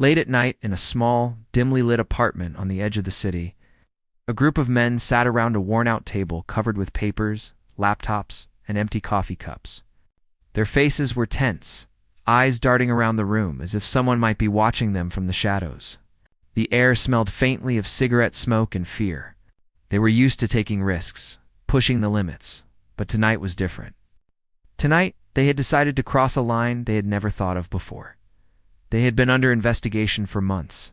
Late at night, in a small, dimly lit apartment on the edge of the city, a group of men sat around a worn-out table covered with papers, laptops, and empty coffee cups. Their faces were tense, eyes darting around the room as if someone might be watching them from the shadows. The air smelled faintly of cigarette smoke and fear. They were used to taking risks, pushing the limits, but tonight was different. Tonight, they had decided to cross a line they had never thought of before. They had been under investigation for months.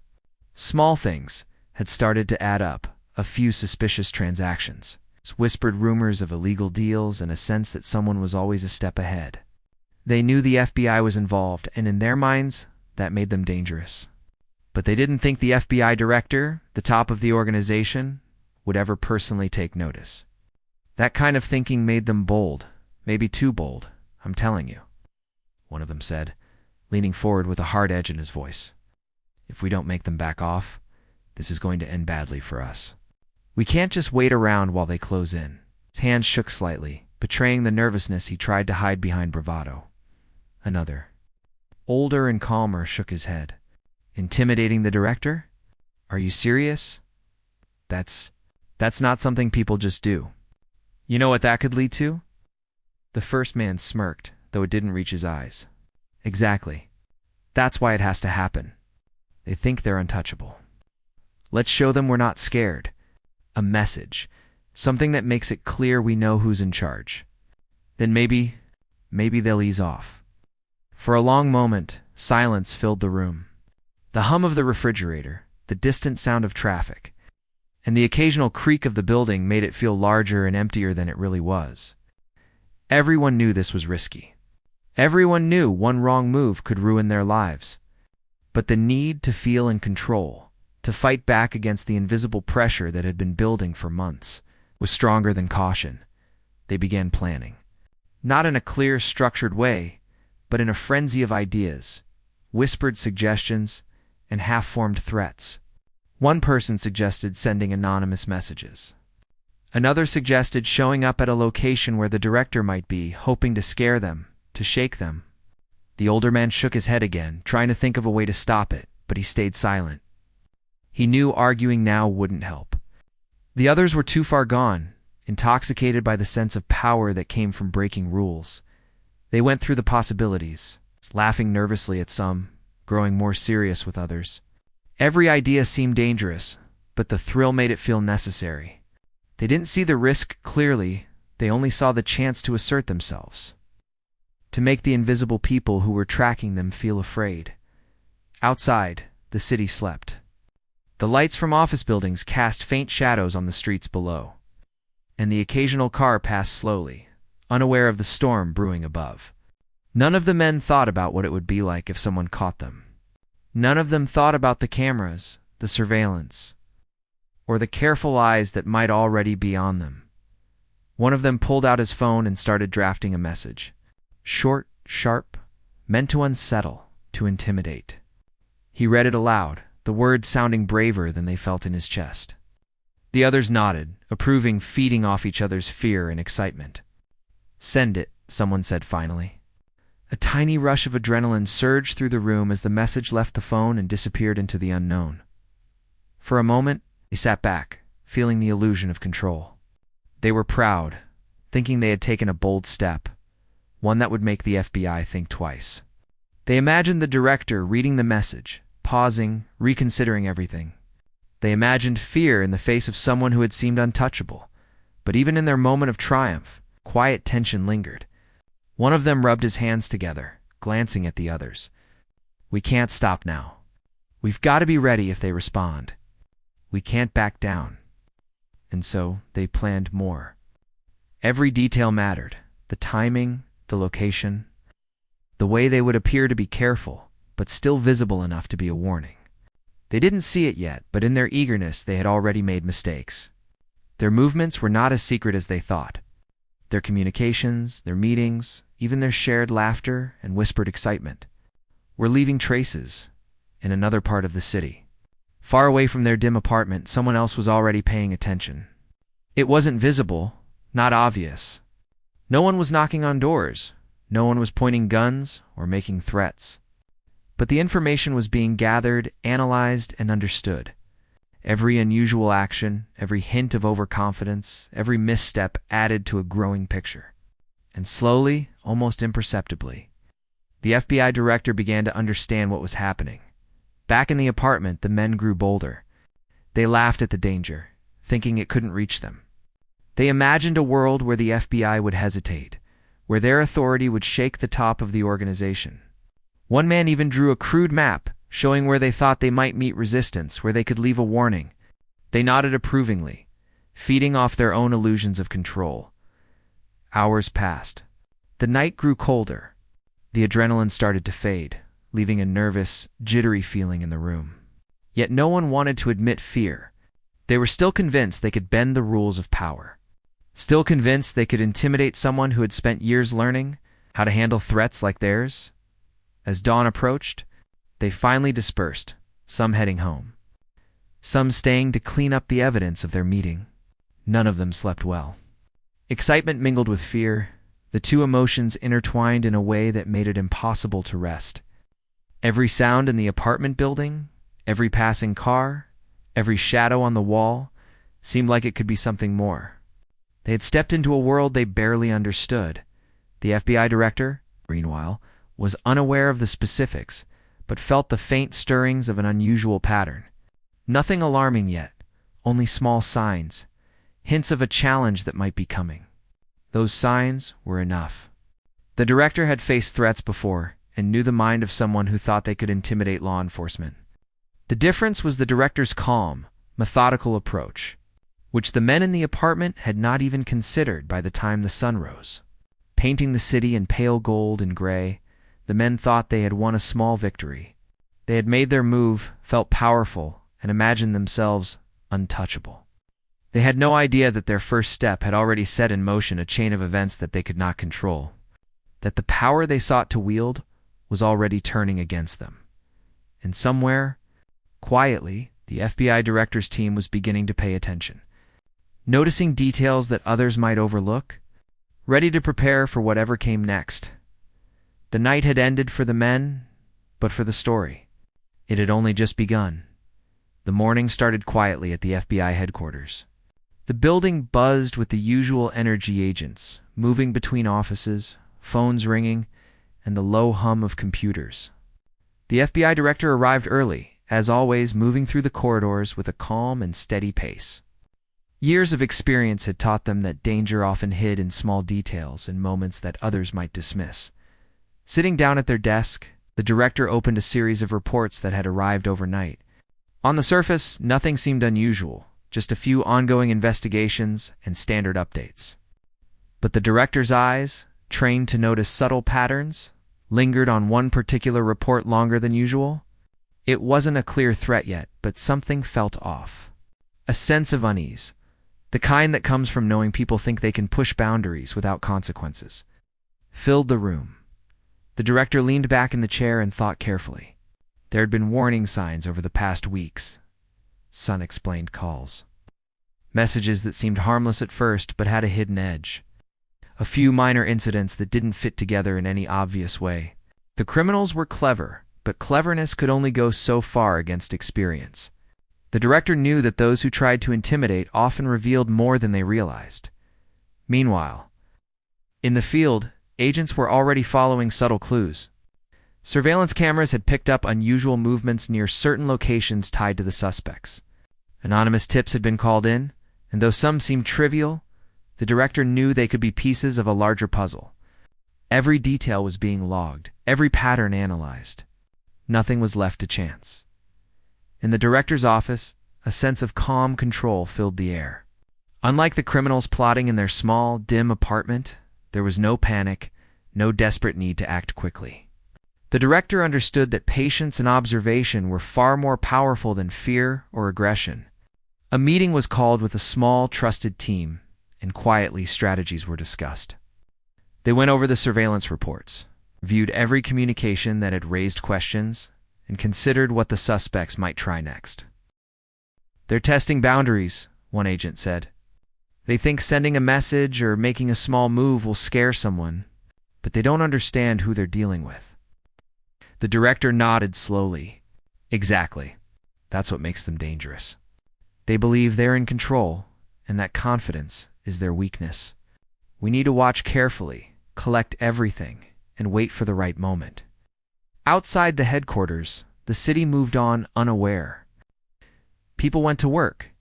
Small things had started to add up, a few suspicious transactions, whispered rumors of illegal deals, and a sense that someone was always a step ahead. They knew the FBI was involved, and in their minds, that made them dangerous. But they didn't think the FBI director, the top of the organization, would ever personally take notice. That kind of thinking made them bold, maybe too bold, I'm telling you, one of them said, leaning forward with a hard edge in his voice. If we don't make them back off, this is going to end badly for us. We can't just wait around while they close in. His hands shook slightly, betraying the nervousness he tried to hide behind bravado. Another, older and calmer, shook his head. Intimidating the director? Are you serious? That's not something people just do. You know what that could lead to? The first man smirked, though it didn't reach his eyes. Exactly. That's why it has to happen. They think they're untouchable. Let's show them we're not scared. A message. Something that makes it clear we know who's in charge. Then maybe they'll ease off. For a long moment, silence filled the room. The hum of the refrigerator, the distant sound of traffic, and the occasional creak of the building made it feel larger and emptier than it really was. Everyone knew this was risky. Everyone knew one wrong move could ruin their lives. But the need to feel in control, to fight back against the invisible pressure that had been building for months, was stronger than caution. They began planning. Not in a clear, structured way, but in a frenzy of ideas, whispered suggestions, and half-formed threats. One person suggested sending anonymous messages. Another suggested showing up at a location where the director might be, hoping to scare them, to shake them. The older man shook his head again, trying to think of a way to stop it, but he stayed silent. He knew arguing now wouldn't help. The others were too far gone, intoxicated by the sense of power that came from breaking rules. They went through the possibilities, laughing nervously at some, growing more serious with others. Every idea seemed dangerous, but the thrill made it feel necessary. They didn't see the risk clearly, they only saw the chance to assert themselves. To make the invisible people who were tracking them feel afraid. Outside, the city slept. The lights from office buildings cast faint shadows on the streets below, and the occasional car passed slowly, unaware of the storm brewing above. None of the men thought about what it would be like if someone caught them. None of them thought about the cameras, the surveillance, or the careful eyes that might already be on them. One of them pulled out his phone and started drafting a message. Short, sharp, meant to unsettle, to intimidate. He read it aloud, the words sounding braver than they felt in his chest. The others nodded, approving, feeding off each other's fear and excitement. Send it, someone said finally. A tiny rush of adrenaline surged through the room as the message left the phone and disappeared into the unknown. For a moment, they sat back, feeling the illusion of control. They were proud, thinking they had taken a bold step, one that would make the FBI think twice. They imagined the director reading the message, pausing, reconsidering everything. They imagined fear in the face of someone who had seemed untouchable, but even in their moment of triumph, quiet tension lingered. One of them rubbed his hands together, glancing at the others. We can't stop now. We've got to be ready if they respond. We can't back down. And so they planned more. Every detail mattered. The timing, the location, the way they would appear to be careful, but still visible enough to be a warning. They didn't see it yet, but in their eagerness they had already made mistakes. Their movements were not as secret as they thought. Their communications, their meetings, even their shared laughter and whispered excitement were leaving traces in another part of the city. Far away from their dim apartment, someone else was already paying attention. It wasn't visible, not obvious. No one was knocking on doors. No one was pointing guns or making threats. But the information was being gathered, analyzed, and understood. Every unusual action, every hint of overconfidence, every misstep added to a growing picture. And slowly, almost imperceptibly, the FBI director began to understand what was happening. Back in the apartment, the men grew bolder. They laughed at the danger, thinking it couldn't reach them. They imagined a world where the FBI would hesitate, where their authority would shake the top of the organization. One man even drew a crude map, showing where they thought they might meet resistance, where they could leave a warning. They nodded approvingly, feeding off their own illusions of control. Hours passed. The night grew colder. The adrenaline started to fade, leaving a nervous, jittery feeling in the room. Yet no one wanted to admit fear. They were still convinced they could bend the rules of power. Still convinced they could intimidate someone who had spent years learning how to handle threats like theirs. As dawn approached, they finally dispersed, some heading home, some staying to clean up the evidence of their meeting. None of them slept well. Excitement mingled with fear, the two emotions intertwined in a way that made it impossible to rest. Every sound in the apartment building, every passing car, every shadow on the wall seemed like it could be something more. They had stepped into a world they barely understood. The FBI director, meanwhile, was unaware of the specifics, but felt the faint stirrings of an unusual pattern. Nothing alarming yet, only small signs, hints of a challenge that might be coming. Those signs were enough. The director had faced threats before and knew the mind of someone who thought they could intimidate law enforcement. The difference was the director's calm, methodical approach, which the men in the apartment had not even considered by the time the sun rose. Painting the city in pale gold and gray, the men thought they had won a small victory. They had made their move, felt powerful, and imagined themselves untouchable. They had no idea that their first step had already set in motion a chain of events that they could not control, that the power they sought to wield was already turning against them. And somewhere, quietly, the FBI director's team was beginning to pay attention, noticing details that others might overlook, ready to prepare for whatever came next. The night had ended for the men, but for the story, it had only just begun. The morning started quietly at the FBI headquarters. The building buzzed with the usual energy agents, moving between offices, phones ringing, and the low hum of computers. The FBI director arrived early, as always, moving through the corridors with a calm and steady pace. Years of experience had taught them that danger often hid in small details and moments that others might dismiss. Sitting down at their desk, the director opened a series of reports that had arrived overnight. On the surface, nothing seemed unusual, just a few ongoing investigations and standard updates. But the director's eyes, trained to notice subtle patterns, lingered on one particular report longer than usual. It wasn't a clear threat yet, but something felt off. A sense of unease, the kind that comes from knowing people think they can push boundaries without consequences, filled the room. The director leaned back in the chair and thought carefully. There had been warning signs over the past weeks. Unexplained calls. Messages that seemed harmless at first but had a hidden edge. A few minor incidents that didn't fit together in any obvious way. The criminals were clever, but cleverness could only go so far against experience. The director knew that those who tried to intimidate often revealed more than they realized. Meanwhile, in the field, agents were already following subtle clues. Surveillance cameras had picked up unusual movements near certain locations tied to the suspects. Anonymous tips had been called in, and though some seemed trivial, the director knew they could be pieces of a larger puzzle. Every detail was being logged, every pattern analyzed. Nothing was left to chance. In the director's office, a sense of calm control filled the air. Unlike the criminals plotting in their small, dim apartment, there was no panic, no desperate need to act quickly. The director understood that patience and observation were far more powerful than fear or aggression. A meeting was called with a small, trusted team, and quietly strategies were discussed. They went over the surveillance reports, viewed every communication that had raised questions, and considered what the suspects might try next. "They're testing boundaries," one agent said. "They think sending a message or making a small move will scare someone, but they don't understand who they're dealing with." The director nodded slowly. Exactly. That's what makes them dangerous. They believe they're in control, and that confidence is their weakness. We need to watch carefully, collect everything, and wait for the right moment. Outside the headquarters, the city moved on unaware. People went to work,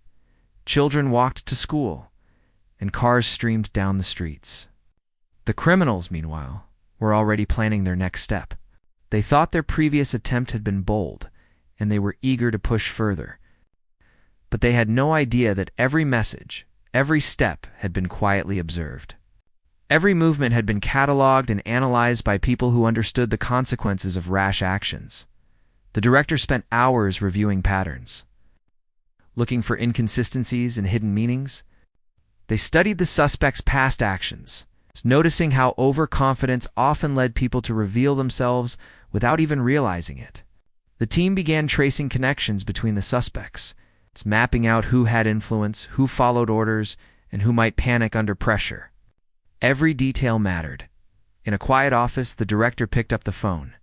children walked to school, and cars streamed down the streets. The criminals, meanwhile, were already planning their next step. They thought their previous attempt had been bold, and they were eager to push further. But they had no idea that every message, every step had been quietly observed. Every movement had been cataloged and analyzed by people who understood the consequences of rash actions. The director spent hours reviewing patterns, looking for inconsistencies and hidden meanings. They studied the suspects' past actions, noticing how overconfidence often led people to reveal themselves without even realizing it. The team began tracing connections between the suspects, mapping out who had influence, who followed orders, and who might panic under pressure. Every detail mattered. In a quiet office, the director picked up the phone.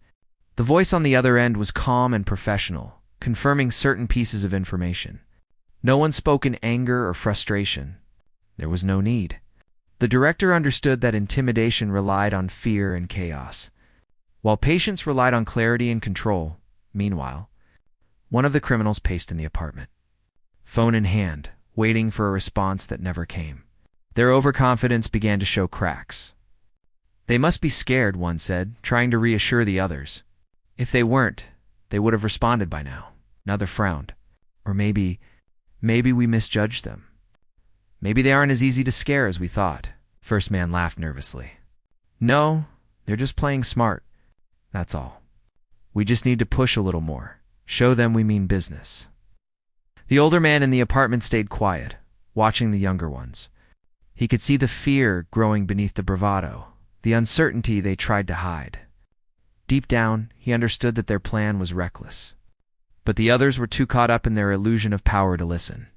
The voice on the other end was calm and professional, confirming certain pieces of information. No one spoke in anger or frustration. There was no need. The director understood that intimidation relied on fear and chaos, while patience relied on clarity and control. Meanwhile, one of the criminals paced in the apartment, phone in hand, waiting for a response that never came. Their overconfidence began to show cracks. They must be scared, one said, trying to reassure the others. If they weren't, they would have responded by now. Another frowned. Or maybe we misjudged them. Maybe they aren't as easy to scare as we thought. First man laughed nervously. No, they're just playing smart. That's all. We just need to push a little more. Show them we mean business. The older man in the apartment stayed quiet, watching the younger ones. He could see the fear growing beneath the bravado, the uncertainty they tried to hide. Deep down, he understood that their plan was reckless. But the others were too caught up in their illusion of power to listen.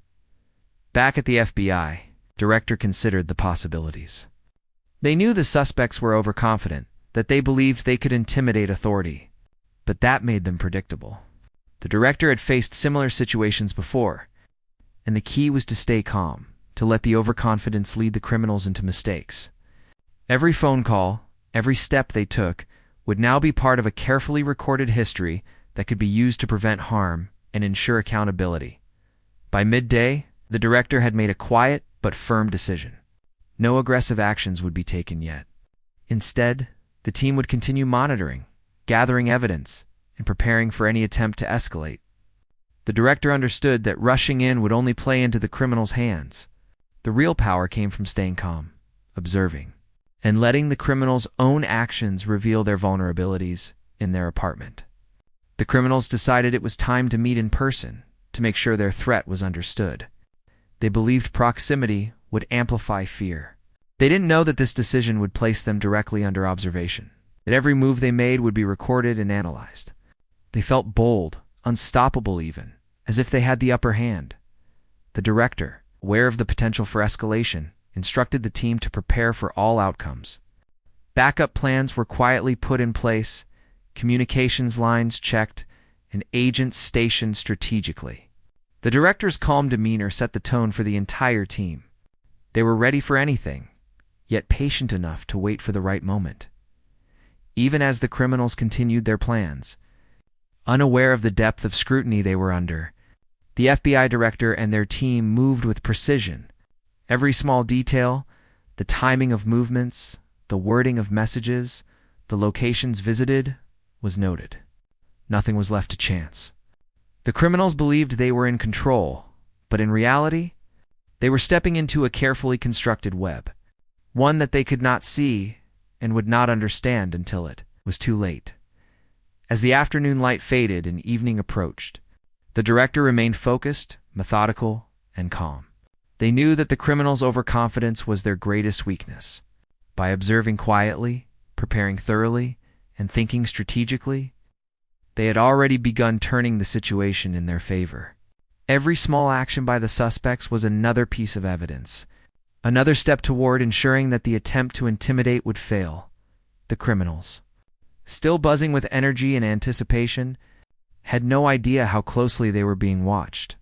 Back at the FBI, director considered the possibilities. They knew the suspects were overconfident, that they believed they could intimidate authority. But that made them predictable. The director had faced similar situations before, and the key was to stay calm, to let the overconfidence lead the criminals into mistakes. Every phone call, every step they took, would now be part of a carefully recorded history that could be used to prevent harm and ensure accountability. By midday, the director had made a quiet but firm decision. No aggressive actions would be taken yet. Instead, the team would continue monitoring, gathering evidence, and preparing for any attempt to escalate. The director understood that rushing in would only play into the criminals' hands. The real power came from staying calm, observing, and letting the criminals' own actions reveal their vulnerabilities in their apartment. The criminals decided it was time to meet in person to make sure their threat was understood. They believed proximity would amplify fear. They didn't know that this decision would place them directly under observation, that every move they made would be recorded and analyzed. They felt bold, unstoppable even, as if they had the upper hand. The director, aware of the potential for escalation, instructed the team to prepare for all outcomes. Backup plans were quietly put in place, communications lines checked, and agents stationed strategically. The director's calm demeanor set the tone for the entire team. They were ready for anything, yet patient enough to wait for the right moment. Even as the criminals continued their plans, unaware of the depth of scrutiny they were under, the FBI director and their team moved with precision. Every small detail, the timing of movements, the wording of messages, the locations visited, was noted. Nothing was left to chance. The criminals believed they were in control, but in reality, they were stepping into a carefully constructed web, one that they could not see and would not understand until it was too late. As the afternoon light faded and evening approached, the director remained focused, methodical, and calm. They knew that the criminals' overconfidence was their greatest weakness. By observing quietly, preparing thoroughly, and thinking strategically, they had already begun turning the situation in their favor. Every small action by the suspects was another piece of evidence, another step toward ensuring that the attempt to intimidate would fail. The criminals, still buzzing with energy and anticipation, had no idea how closely they were being watched.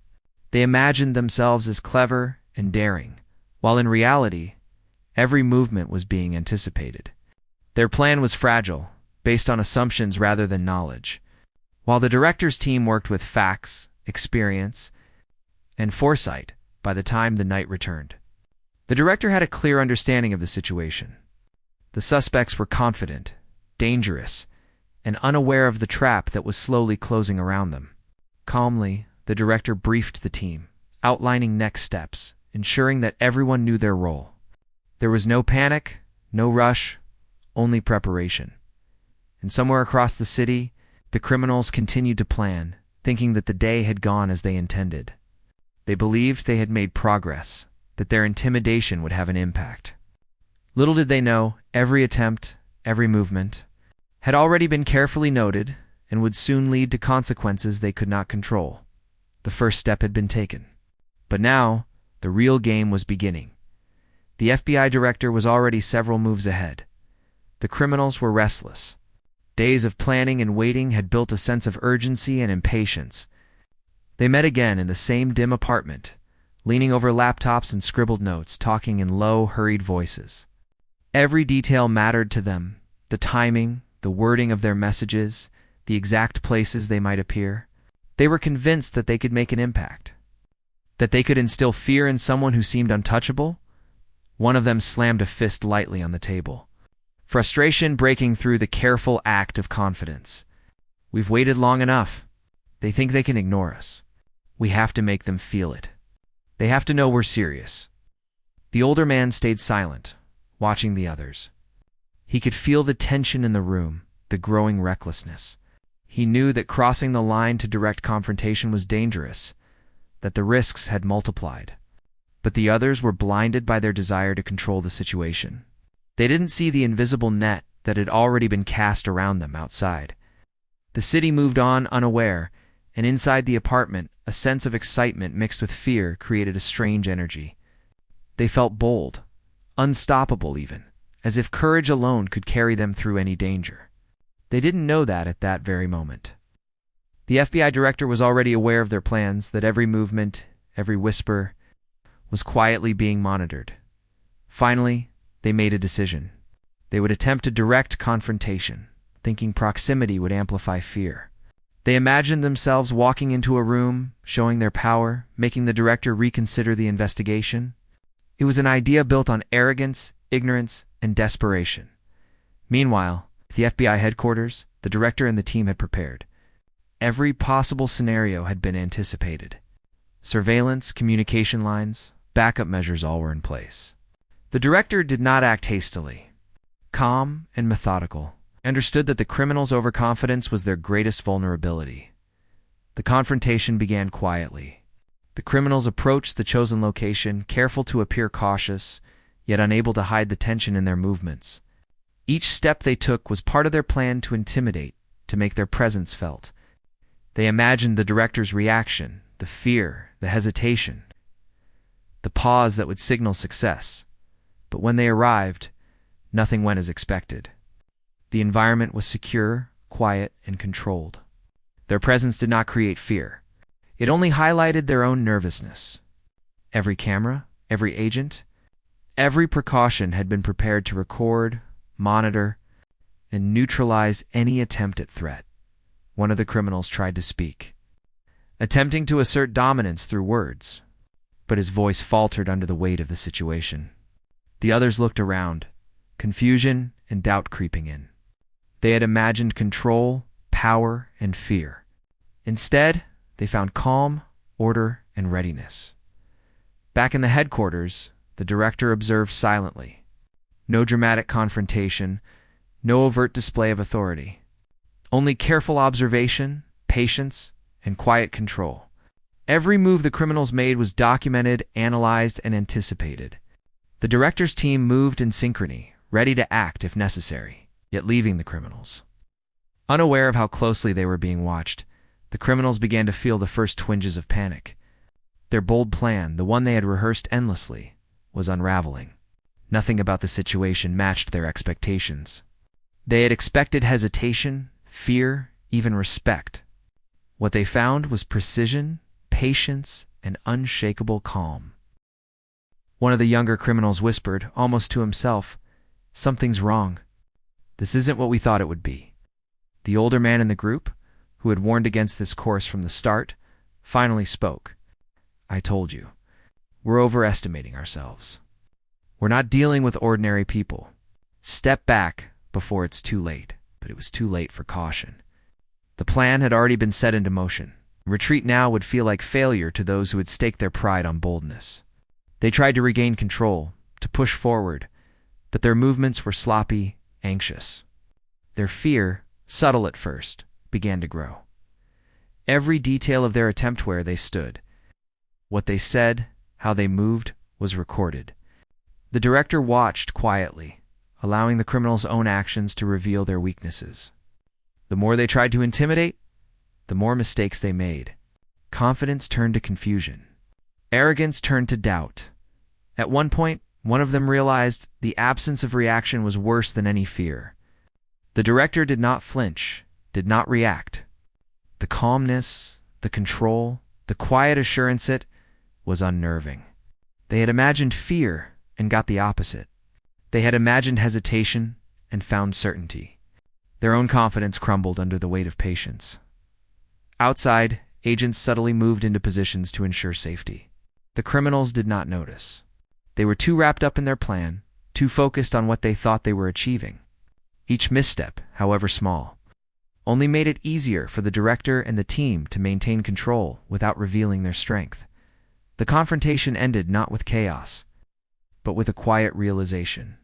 They imagined themselves as clever and daring, while in reality, every movement was being anticipated. Their plan was fragile, based on assumptions rather than knowledge, while the director's team worked with facts, experience, and foresight by the time the night returned. The director had a clear understanding of the situation. The suspects were confident, dangerous, and unaware of the trap that was slowly closing around them. Calmly, the director briefed the team, outlining next steps, ensuring that everyone knew their role. There was no panic, no rush, only preparation. And somewhere across the city, the criminals continued to plan, thinking that the day had gone as they intended. They believed they had made progress, that their intimidation would have an impact. Little did they know, every attempt, every movement, had already been carefully noted and would soon lead to consequences they could not control. The first step had been taken. But now, the real game was beginning. The FBI director was already several moves ahead. The criminals were restless. Days of planning and waiting had built a sense of urgency and impatience. They met again in the same dim apartment, leaning over laptops and scribbled notes, talking in low, hurried voices. Every detail mattered to them: the timing, the wording of their messages, the exact places they might appear. They were convinced that they could make an impact, that they could instill fear in someone who seemed untouchable. One of them slammed a fist lightly on the table, frustration breaking through the careful act of confidence. "We've waited long enough. They think they can ignore us. We have to make them feel it. They have to know we're serious." The older man stayed silent, watching the others. He could feel the tension in the room, the growing recklessness. He knew that crossing the line to direct confrontation was dangerous, that the risks had multiplied. But the others were blinded by their desire to control the situation. They didn't see the invisible net that had already been cast around them outside. The city moved on unaware, and inside the apartment, a sense of excitement mixed with fear created a strange energy. They felt bold, unstoppable even, as if courage alone could carry them through any danger. They didn't know that at that very moment. The FBI director was already aware of their plans, that every movement, every whisper, was quietly being monitored. Finally, they made a decision. They would attempt a direct confrontation, thinking proximity would amplify fear. They imagined themselves walking into a room, showing their power, making the director reconsider the investigation. It was an idea built on arrogance, ignorance, and desperation. Meanwhile, at the FBI headquarters, the director and the team had prepared. Every possible scenario had been anticipated. Surveillance, communication lines, backup measures all were in place. The director did not act hastily. Calm and methodical, understood that the criminals' overconfidence was their greatest vulnerability. The confrontation began quietly. The criminals approached the chosen location, careful to appear cautious, yet unable to hide the tension in their movements. Each step they took was part of their plan to intimidate, to make their presence felt. They imagined the director's reaction, the fear, the hesitation, the pause that would signal success. But when they arrived, nothing went as expected. The environment was secure, quiet, and controlled. Their presence did not create fear. It only highlighted their own nervousness. Every camera, every agent, every precaution had been prepared to record, monitor, and neutralize any attempt at threat. One of the criminals tried to speak, attempting to assert dominance through words, but his voice faltered under the weight of the situation. The others looked around, confusion and doubt creeping in. They had imagined control, power, and fear. Instead, they found calm, order, and readiness. Back in the headquarters, the director observed silently. No dramatic confrontation, no overt display of authority. Only careful observation, patience, and quiet control. Every move the criminals made was documented, analyzed, and anticipated. The director's team moved in synchrony, ready to act if necessary, yet leaving the criminals. Unaware of how closely they were being watched, the criminals began to feel the first twinges of panic. Their bold plan, the one they had rehearsed endlessly, was unraveling. Nothing about the situation matched their expectations. They had expected hesitation, fear, even respect. What they found was precision, patience, and unshakable calm. One of the younger criminals whispered, almost to himself, "Something's wrong. This isn't what we thought it would be." The older man in the group, who had warned against this course from the start, finally spoke. "I told you. We're overestimating ourselves. We're not dealing with ordinary people. Step back before it's too late." But it was too late for caution. The plan had already been set into motion. Retreat now would feel like failure to those who had staked their pride on boldness. They tried to regain control, to push forward, but their movements were sloppy, anxious. Their fear, subtle at first, began to grow. Every detail of their attempt, where they stood, what they said, how they moved, was recorded. The director watched quietly, allowing the criminals' own actions to reveal their weaknesses. The more they tried to intimidate, the more mistakes they made. Confidence turned to confusion. Arrogance turned to doubt. At one point, one of them realized the absence of reaction was worse than any fear. The director did not flinch, did not react. The calmness, the control, the quiet assurance, it was unnerving. They had imagined fear and got the opposite. They had imagined hesitation and found certainty. Their own confidence crumbled under the weight of patience. Outside, agents subtly moved into positions to ensure safety. The criminals did not notice. They were too wrapped up in their plan, too focused on what they thought they were achieving. Each misstep, however small, only made it easier for the director and the team to maintain control without revealing their strength. The confrontation ended not with chaos, but with a quiet realization.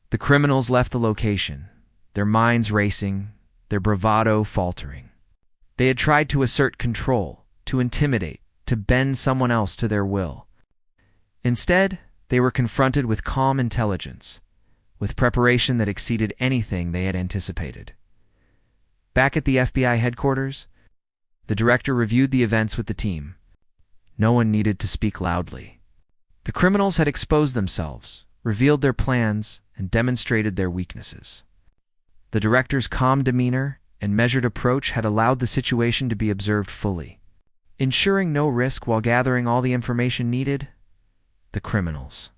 The criminals left the location, their minds racing, their bravado faltering. They had tried to assert control, to intimidate, to bend someone else to their will. Instead, they were confronted with calm intelligence, with preparation that exceeded anything they had anticipated. Back at the FBI headquarters, the director reviewed the events with the team. No one needed to speak loudly. The criminals had exposed themselves, revealed their plans, and demonstrated their weaknesses. The director's calm demeanor and measured approach had allowed the situation to be observed fully. Ensuring no risk while gathering all the information needed, the criminals,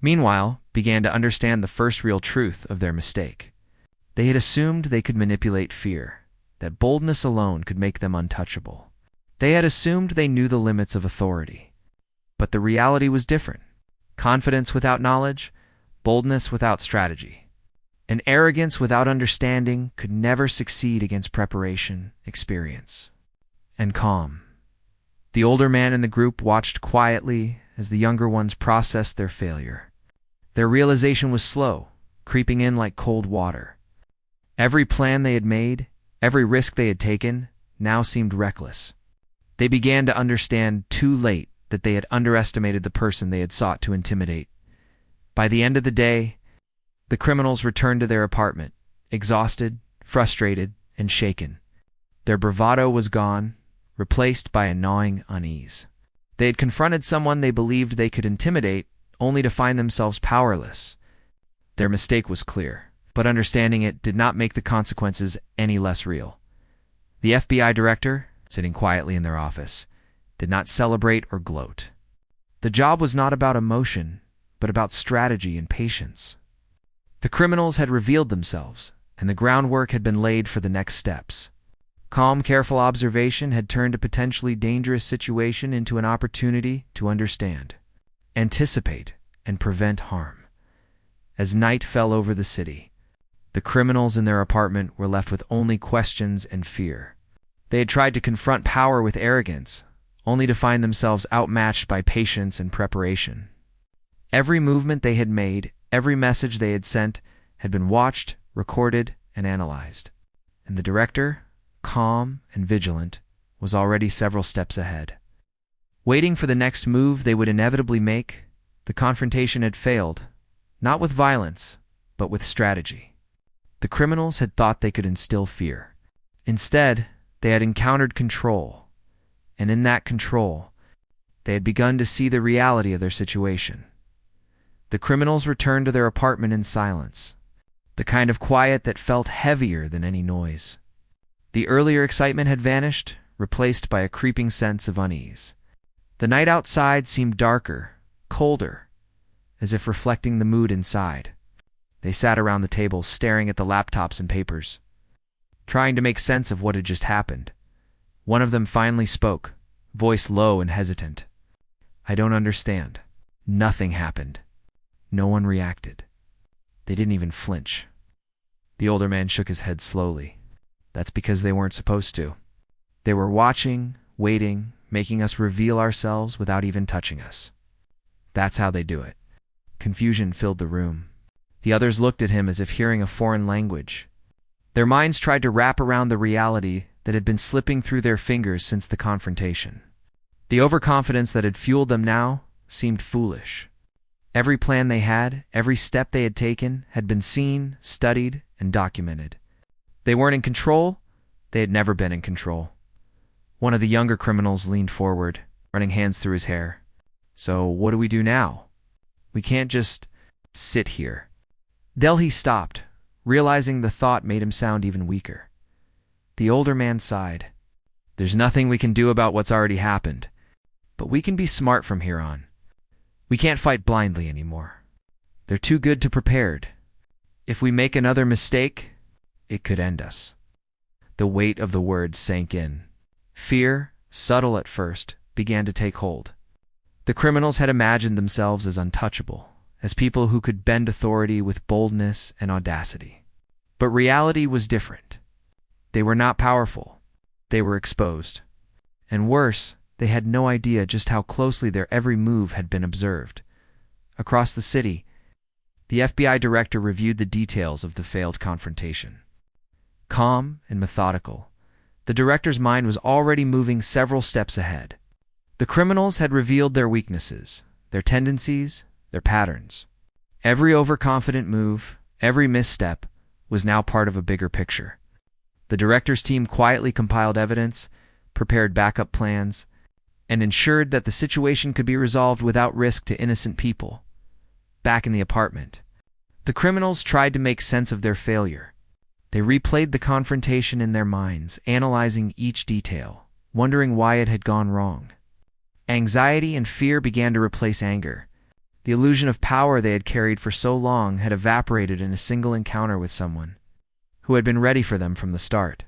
meanwhile, began to understand the first real truth of their mistake. They had assumed they could manipulate fear, that boldness alone could make them untouchable. They had assumed they knew the limits of authority. But the reality was different. Confidence without knowledge, boldness without strategy, and arrogance without understanding could never succeed against preparation, experience, and calm. The older man in the group watched quietly as the younger ones processed their failure. Their realization was slow, creeping in like cold water. Every plan they had made, every risk they had taken, now seemed reckless. They began to understand too late that they had underestimated the person they had sought to intimidate. By the end of the day, the criminals returned to their apartment, exhausted, frustrated, and shaken. Their bravado was gone, replaced by a gnawing unease. They had confronted someone they believed they could intimidate, only to find themselves powerless. Their mistake was clear, but understanding it did not make the consequences any less real. The FBI director, sitting quietly in their office, did not celebrate or gloat. The job was not about emotion, but about strategy and patience. The criminals had revealed themselves, and the groundwork had been laid for the next steps. Calm, careful observation had turned a potentially dangerous situation into an opportunity to understand, anticipate, and prevent harm. As night fell over the city, the criminals in their apartment were left with only questions and fear. They had tried to confront power with arrogance, only to find themselves outmatched by patience and preparation. Every movement they had made, every message they had sent, had been watched, recorded, and analyzed. And the director, calm and vigilant, was already several steps ahead. Waiting for the next move they would inevitably make, the confrontation had failed, not with violence, but with strategy. The criminals had thought they could instill fear. Instead, they had encountered control, and in that control, they had begun to see the reality of their situation. The criminals returned to their apartment in silence. the kind of quiet that felt heavier than any noise. The earlier excitement had vanished, replaced by a creeping sense of unease. The night outside seemed darker, colder, as if reflecting the mood inside. They sat around the table, staring at the laptops and papers, trying to make sense of what had just happened. One of them finally spoke, voice low and hesitant. "I don't understand. Nothing happened. No one reacted. They didn't even flinch." The older man shook his head slowly. "That's because they weren't supposed to. They were watching, waiting, making us reveal ourselves without even touching us. That's how they do it." Confusion filled the room. The others looked at him as if hearing a foreign language. Their minds tried to wrap around the reality that had been slipping through their fingers since the confrontation. The overconfidence that had fueled them now seemed foolish. Every plan they had, every step they had taken, had been seen, studied, and documented. They weren't in control. They had never been in control. One of the younger criminals leaned forward, running hands through his hair. "So what do we do now? We can't just sit here." Delhi stopped, realizing the thought made him sound even weaker. The older man sighed. "There's nothing we can do about what's already happened, but we can be smart from here on. We can't fight blindly anymore. They're too good to prepared. If we make another mistake, it could end us." The weight of the words sank in. Fear, subtle at first, began to take hold. The criminals had imagined themselves as untouchable, as people who could bend authority with boldness and audacity. But reality was different. They were not powerful. They were exposed. And worse, they had no idea just how closely their every move had been observed. Across the city, the FBI director reviewed the details of the failed confrontation. Calm and methodical, the director's mind was already moving several steps ahead. The criminals had revealed their weaknesses, their tendencies, their patterns. Every overconfident move, every misstep, was now part of a bigger picture. The director's team quietly compiled evidence, prepared backup plans, and ensured that the situation could be resolved without risk to innocent people. Back in the apartment, the criminals tried to make sense of their failure. They replayed the confrontation in their minds, analyzing each detail, wondering why it had gone wrong. Anxiety and fear began to replace anger. The illusion of power they had carried for so long had evaporated in a single encounter with someone who had been ready for them from the start.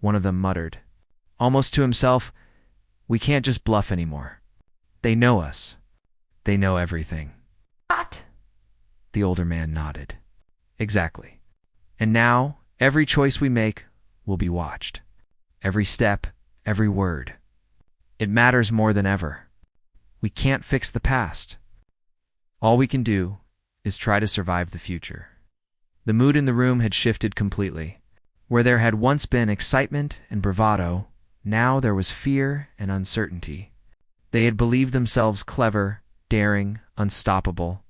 One of them muttered, almost to himself, "We can't just bluff anymore. They know us. They know everything." "What?" The older man nodded. "Exactly. And now, every choice we make will be watched. Every step, every word. It matters more than ever. We can't fix the past. All we can do is try to survive the future." The mood in the room had shifted completely. Where there had once been excitement and bravado, now there was fear and uncertainty. They had believed themselves clever, daring, unstoppable.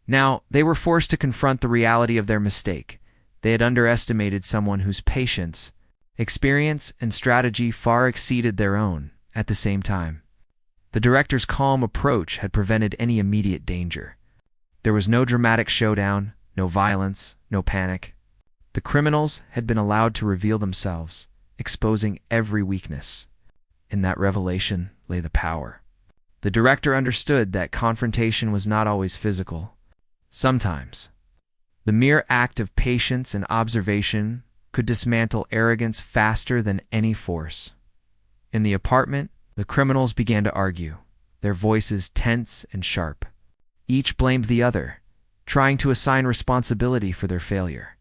Now they were forced to confront the reality of their mistake. They had underestimated someone whose patience, experience, and strategy far exceeded their own at the same time. The director's calm approach had prevented any immediate danger. There was no dramatic showdown, no violence, no panic. The criminals had been allowed to reveal themselves, exposing every weakness. In that revelation lay the power. The director understood that confrontation was not always physical. Sometimes, the mere act of patience and observation could dismantle arrogance faster than any force. In the apartment, the criminals began to argue, their voices tense and sharp. Each blamed the other, trying to assign responsibility for their failure.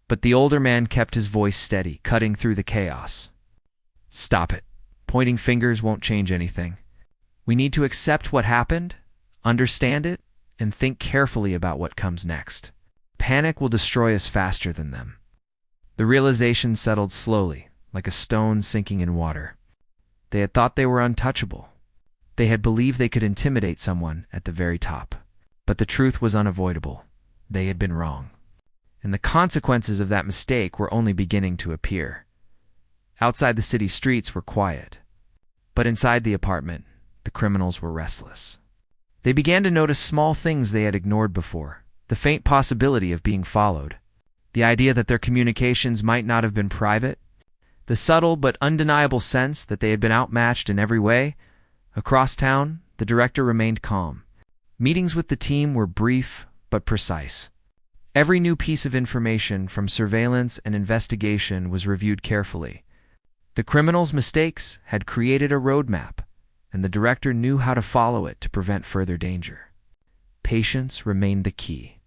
But the older man kept his voice steady, cutting through the chaos. "Stop it. Pointing fingers won't change anything. We need to accept what happened, understand it, and think carefully about what comes next. Panic will destroy us faster than them." The realization settled slowly, like a stone sinking in water. They had thought they were untouchable. They had believed they could intimidate someone at the very top. But the truth was unavoidable. They had been wrong. And the consequences of that mistake were only beginning to appear. Outside the city streets were quiet. But inside the apartment, the criminals were restless. They began to notice small things they had ignored before. The faint possibility of being followed. The idea that their communications might not have been private, the subtle but undeniable sense that they had been outmatched in every way. Across town, the director remained calm. Meetings with the team were brief but precise. Every new piece of information from surveillance and investigation was reviewed carefully. The criminals' mistakes had created a roadmap, and the director knew how to follow it to prevent further danger. Patience remained the key.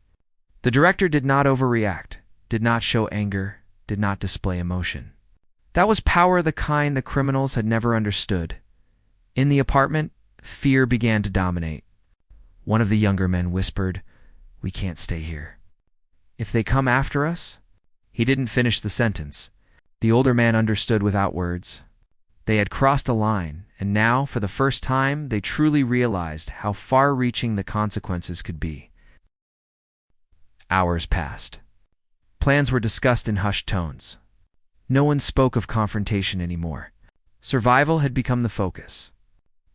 The director did not overreact, did not show anger, did not display emotion. That was power the kind the criminals had never understood. In the apartment, fear began to dominate. One of the younger men whispered, "We can't stay here. If they come after us?" He didn't finish the sentence. The older man understood without words. They had crossed a line, and now, for the first time, they truly realized how far-reaching the consequences could be. Hours passed. Plans were discussed in hushed tones. No one spoke of confrontation anymore. Survival had become the focus.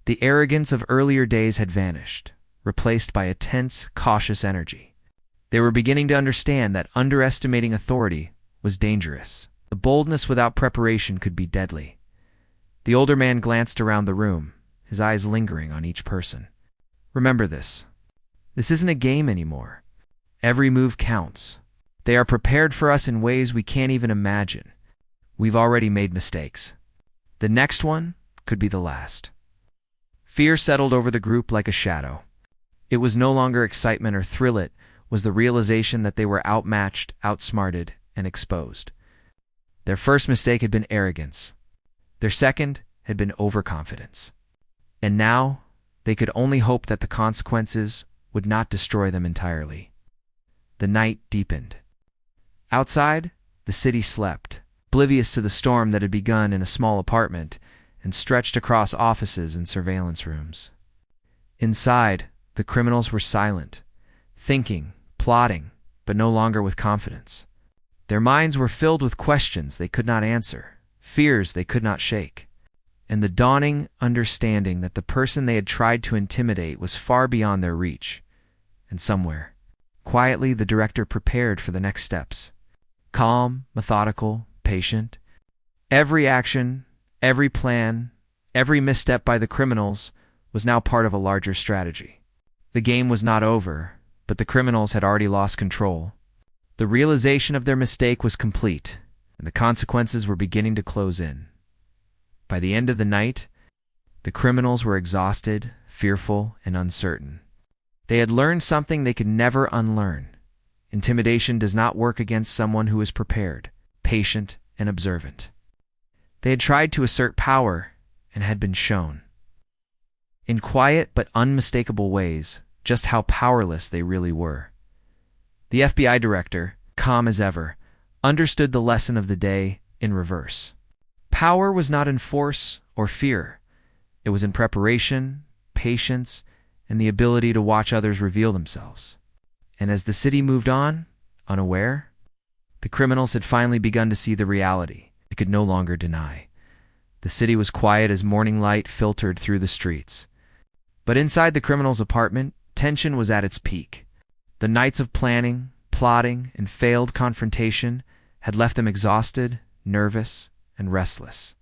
The arrogance of earlier days had vanished, replaced by a tense, cautious energy. They were beginning to understand that underestimating authority was dangerous. The boldness without preparation could be deadly. The older man glanced around the room, his eyes lingering on each person. "Remember this. This isn't a game anymore. Every move counts. They are prepared for us in ways we can't even imagine. We've already made mistakes. The next one could be the last." Fear settled over the group like a shadow. It was no longer excitement or thrill, it was the realization that they were outmatched, outsmarted, and exposed. Their first mistake had been arrogance. Their second had been overconfidence. And now, they could only hope that the consequences would not destroy them entirely. The night deepened. Outside, the city slept, oblivious to the storm that had begun in a small apartment and stretched across offices and surveillance rooms. Inside, the criminals were silent, thinking, plotting, but no longer with confidence. Their minds were filled with questions they could not answer, fears they could not shake, and the dawning understanding that the person they had tried to intimidate was far beyond their reach. And somewhere, quietly, the director prepared for the next steps. Calm, methodical, patient. Every action, every plan, every misstep by the criminals was now part of a larger strategy. The game was not over, but the criminals had already lost control. The realization of their mistake was complete, and the consequences were beginning to close in. By the end of the night, the criminals were exhausted, fearful, and uncertain. They had learned something they could never unlearn. Intimidation does not work against someone who is prepared, patient, and observant. They had tried to assert power and had been shown, in quiet but unmistakable ways, just how powerless they really were. The FBI director, calm as ever, understood the lesson of the day in reverse. Power was not in force or fear. It was in preparation, patience, and the ability to watch others reveal themselves. And as the city moved on, unaware, the criminals had finally begun to see the reality they could no longer deny. The city was quiet as morning light filtered through the streets. But inside the criminals' apartment, tension was at its peak. The nights of planning, plotting, and failed confrontation had left them exhausted, nervous, and restless.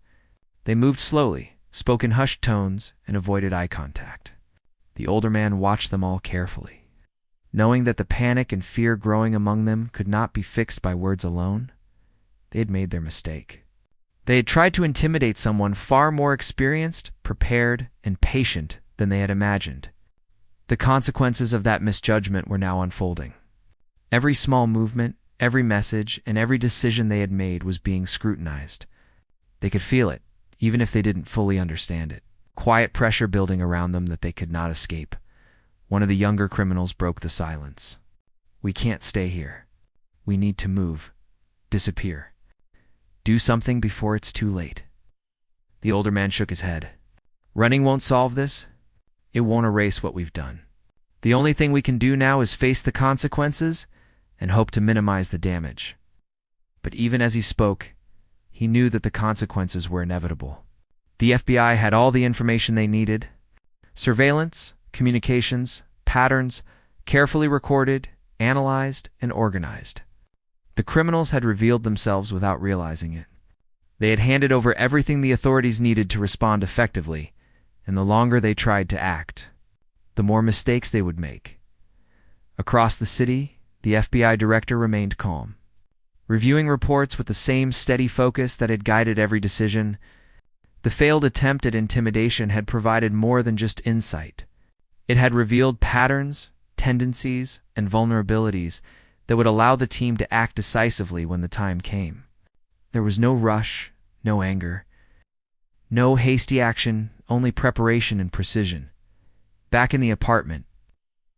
They moved slowly, spoke in hushed tones, and avoided eye contact. The older man watched them all carefully. Knowing that the panic and fear growing among them could not be fixed by words alone, they had made their mistake. They had tried to intimidate someone far more experienced, prepared, and patient than they had imagined. The consequences of that misjudgment were now unfolding. Every small movement, every message, and every decision they had made was being scrutinized. They could feel it, even if they didn't fully understand it. Quiet pressure building around them that they could not escape. One of the younger criminals broke the silence. "We can't stay here. We need to move. Disappear. Do something before it's too late." The older man shook his head. "Running won't solve this. It won't erase what we've done. The only thing we can do now is face the consequences and hope to minimize the damage." But even as he spoke, he knew that the consequences were inevitable. The FBI had all the information they needed. Surveillance, communications, patterns, carefully recorded, analyzed, and organized. The criminals had revealed themselves without realizing it. They had handed over everything the authorities needed to respond effectively, and the longer they tried to act, the more mistakes they would make. Across the city, the FBI director remained calm, reviewing reports with the same steady focus that had guided every decision. The failed attempt at intimidation had provided more than just insight. It had revealed patterns, tendencies, and vulnerabilities that would allow the team to act decisively when the time came. There was no rush, no anger, no hasty action, only preparation and precision. Back in the apartment,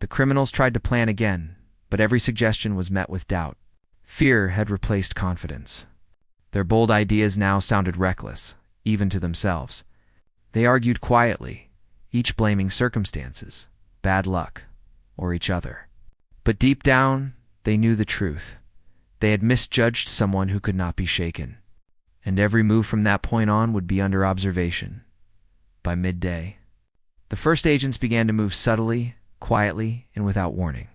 the criminals tried to plan again, but every suggestion was met with doubt. Fear had replaced confidence. Their bold ideas now sounded reckless, even to themselves. They argued quietly, each blaming circumstances, bad luck, or each other. But deep down, they knew the truth. They had misjudged someone who could not be shaken, and every move from that point on would be under observation. By midday, the first agents began to move subtly, quietly, and without warning.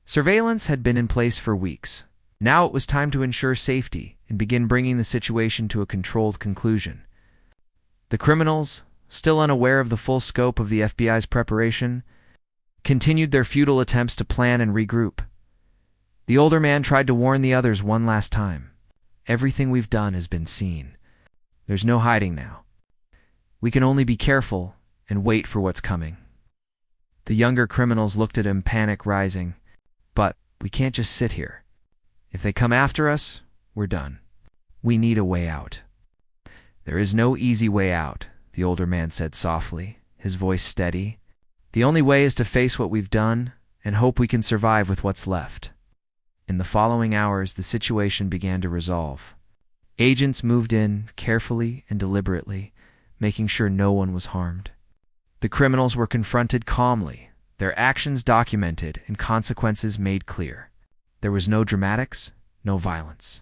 Surveillance had been in place for weeks. Now it was time to ensure safety and begin bringing the situation to a controlled conclusion. The criminals, still unaware of the full scope of the FBI's preparation, continued their futile attempts to plan and regroup. The older man tried to warn the others one last time. Everything we've done has been seen. There's no hiding now. We can only be careful and wait for what's coming. The younger criminals looked at him, panic rising. But we can't just sit here. If they come after us, we're done. We need a way out. There is no easy way out, the older man said softly, his voice steady. The only way is to face what we've done and hope we can survive with what's left. In the following hours, the situation began to resolve. Agents moved in carefully and deliberately, making sure no one was harmed. The criminals were confronted calmly, their actions documented and consequences made clear. There was no dramatics, no violence.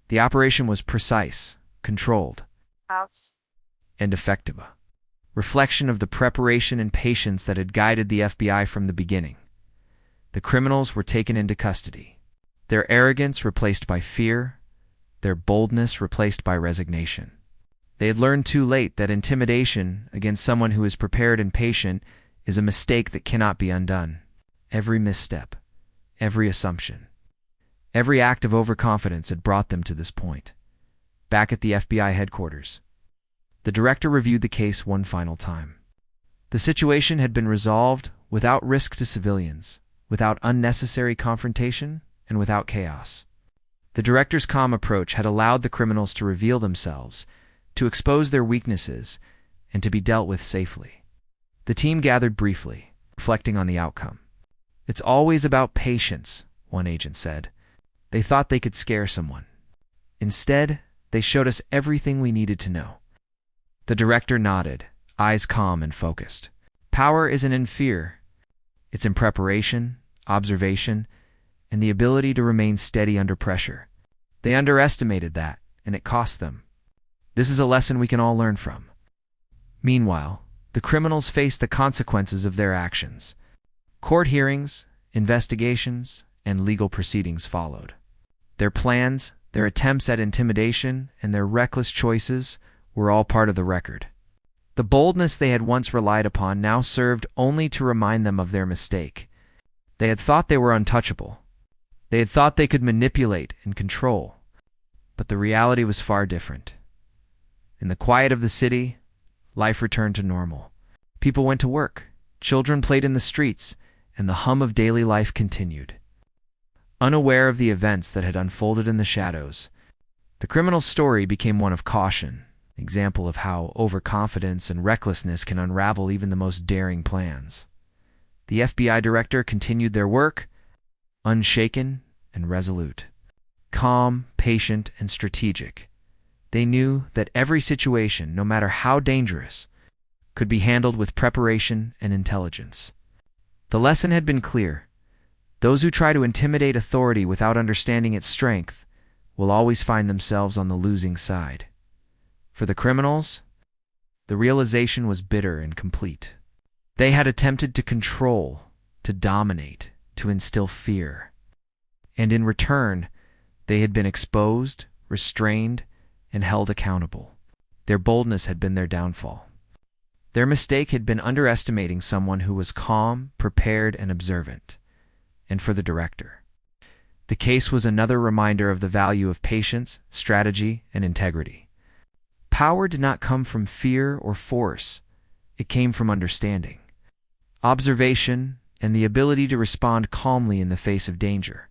The operation was precise, controlled, and effective. A reflection of the preparation and patience that had guided the FBI from the beginning. The criminals were taken into custody. Their arrogance replaced by fear, their boldness replaced by resignation. They had learned too late that intimidation against someone who is prepared and patient is a mistake that cannot be undone. Every misstep, every assumption, every act of overconfidence had brought them to this point. Back at the FBI headquarters, the director reviewed the case one final time. The situation had been resolved without risk to civilians, without unnecessary confrontation, and without chaos. The director's calm approach had allowed the criminals to reveal themselves, to expose their weaknesses, and to be dealt with safely. The team gathered briefly, reflecting on the outcome. It's always about patience, one agent said. They thought they could scare someone. Instead, they showed us everything we needed to know. The director nodded, eyes calm and focused. Power isn't in fear. It's in preparation, observation, and the ability to remain steady under pressure. They underestimated that, and it cost them. This is a lesson we can all learn from. Meanwhile, the criminals faced the consequences of their actions. Court hearings, investigations, and legal proceedings followed. Their plans, their attempts at intimidation, and their reckless choices were all part of the record. The boldness they had once relied upon now served only to remind them of their mistake. They had thought they were untouchable. They had thought they could manipulate and control. But the reality was far different. In the quiet of the city, life returned to normal. People went to work, children played in the streets, and the hum of daily life continued. Unaware of the events that had unfolded in the shadows, the criminal's story became one of caution, an example of how overconfidence and recklessness can unravel even the most daring plans. The FBI director continued their work, unshaken and resolute, calm, patient, and strategic. They knew that every situation, no matter how dangerous, could be handled with preparation and intelligence. The lesson had been clear. Those who try to intimidate authority without understanding its strength will always find themselves on the losing side. For the criminals, the realization was bitter and complete. They had attempted to control, to dominate, to instill fear. And in return, They had been exposed, restrained, and held accountable. Their boldness had been their downfall. Their mistake had been underestimating someone who was calm, prepared, and observant. And for the director, the case was another reminder of the value of patience, strategy, and integrity. Power did not come from fear or force. It came from understanding, observation, and the ability to respond calmly in the face of danger.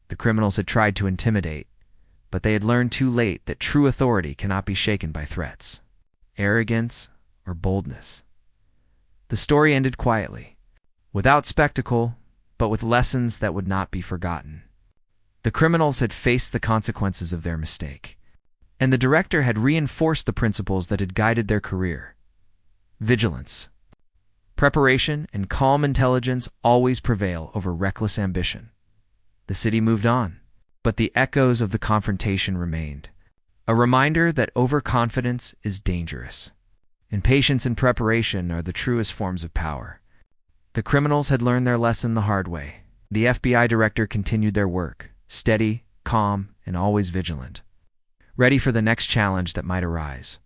The criminals had tried to intimidate, but they had learned too late that true authority cannot be shaken by threats, arrogance, or boldness. The story ended quietly, without spectacle, but with lessons that would not be forgotten. The criminals had faced the consequences of their mistake, and the director had reinforced the principles that had guided their career. Vigilance, preparation, and calm intelligence always prevail over reckless ambition. The city moved on, but the echoes of the confrontation remained, a reminder that overconfidence is dangerous. Impatience and preparation are the truest forms of power. The criminals had learned their lesson the hard way. The FBI director continued their work, steady, calm, and always vigilant, ready for the next challenge that might arise.